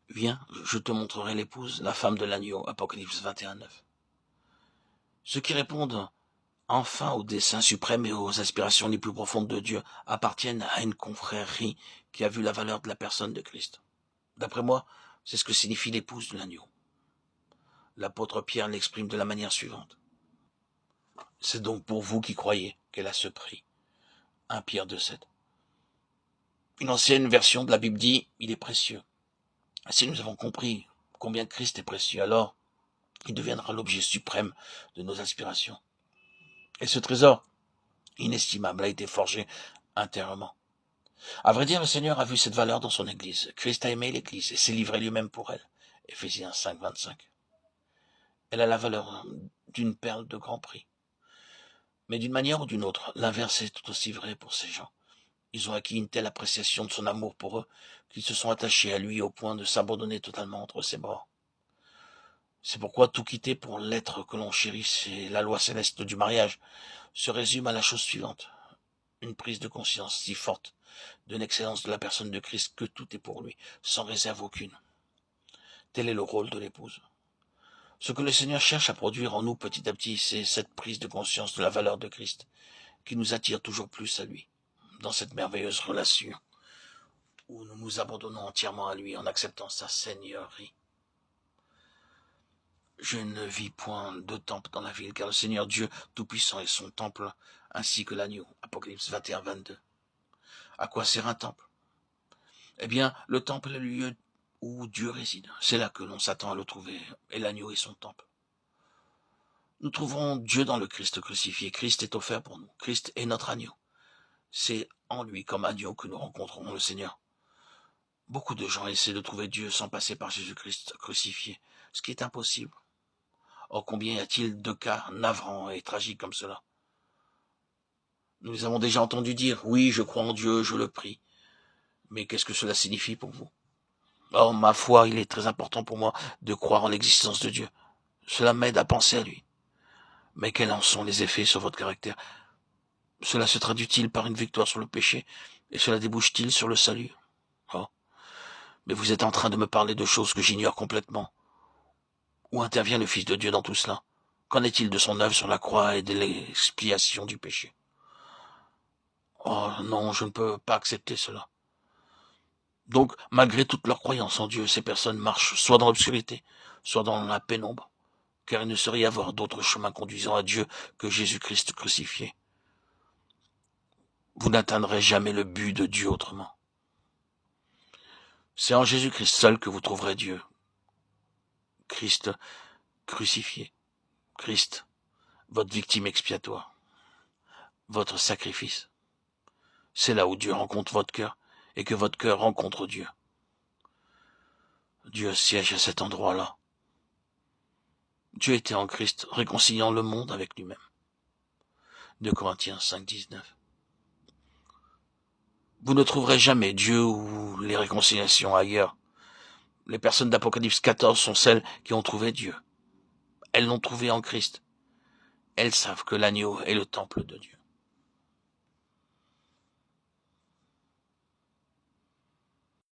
Viens, je te montrerai l'épouse, la femme de l'agneau, Apocalypse 21:9. Ceux qui répondent enfin au dessein suprême et aux aspirations les plus profondes de Dieu appartiennent à une confrérie qui a vu la valeur de la personne de Christ. D'après moi, c'est ce que signifie l'épouse de l'agneau. L'apôtre Pierre l'exprime de la manière suivante. C'est donc pour vous qui croyez qu'elle a ce prix. 1 Pierre 2,7. Une ancienne version de la Bible dit « Il est précieux ». Si nous avons compris combien Christ est précieux, alors il deviendra l'objet suprême de nos aspirations. Et ce trésor inestimable a été forgé intérieurement. À vrai dire, le Seigneur a vu cette valeur dans son Église. Christ a aimé l'Église et s'est livré lui-même pour elle. Éphésiens 5:25. Elle a la valeur d'une perle de grand prix. Mais d'une manière ou d'une autre, l'inverse est tout aussi vrai pour ces gens. Ils ont acquis une telle appréciation de son amour pour eux qu'ils se sont attachés à lui au point de s'abandonner totalement entre ses bras. C'est pourquoi tout quitter pour l'être que l'on chérisse et la loi céleste du mariage se résume à la chose suivante. Une prise de conscience si forte de l'excellence de la personne de Christ que tout est pour lui, sans réserve aucune. Tel est le rôle de l'épouse. Ce que le Seigneur cherche à produire en nous petit à petit, c'est cette prise de conscience de la valeur de Christ qui nous attire toujours plus à lui, dans cette merveilleuse relation où nous nous abandonnons entièrement à lui en acceptant sa seigneurie. Je ne vis point de temple dans la ville, car le Seigneur Dieu Tout-Puissant est son temple, ainsi que l'agneau. Apocalypse 21:22. À quoi sert un temple? Eh bien, le temple est le lieu où Dieu réside. C'est là que l'on s'attend à le trouver, et l'agneau est son temple. Nous trouverons Dieu dans le Christ crucifié. Christ est offert pour nous. Christ est notre agneau. C'est en lui, comme agneau, que nous rencontrerons le Seigneur. Beaucoup de gens essaient de trouver Dieu sans passer par Jésus-Christ crucifié, ce qui est impossible. Or, combien y a-t-il de cas navrants et tragiques comme cela? Nous les avons déjà entendus dire, oui, je crois en Dieu, je le prie. Mais qu'est-ce que cela signifie pour vous? Or, ma foi, il est très important pour moi de croire en l'existence de Dieu. Cela m'aide à penser à lui. Mais quels en sont les effets sur votre caractère? Cela se traduit-il par une victoire sur le péché? Et cela débouche-t-il sur le salut? Oh. Mais vous êtes en train de me parler de choses que j'ignore complètement. Où intervient le Fils de Dieu dans tout cela? Qu'en est-il de son œuvre sur la croix et de l'expiation du péché? Oh non, je ne peux pas accepter cela. Donc, malgré toute leur croyance en Dieu, ces personnes marchent soit dans l'obscurité, soit dans la pénombre, car il ne saurait y avoir d'autre chemin conduisant à Dieu que Jésus-Christ crucifié. Vous n'atteindrez jamais le but de Dieu autrement. C'est en Jésus-Christ seul que vous trouverez Dieu. Christ crucifié. Christ, votre victime expiatoire. Votre sacrifice. C'est là où Dieu rencontre votre cœur et que votre cœur rencontre Dieu. Dieu siège à cet endroit-là. Dieu était en Christ, réconciliant le monde avec lui-même. 2 Corinthiens 5:19. Vous ne trouverez jamais Dieu ou les réconciliations ailleurs. Les personnes d'Apocalypse 14 sont celles qui ont trouvé Dieu. Elles l'ont trouvé en Christ. Elles savent que l'agneau est le temple de Dieu.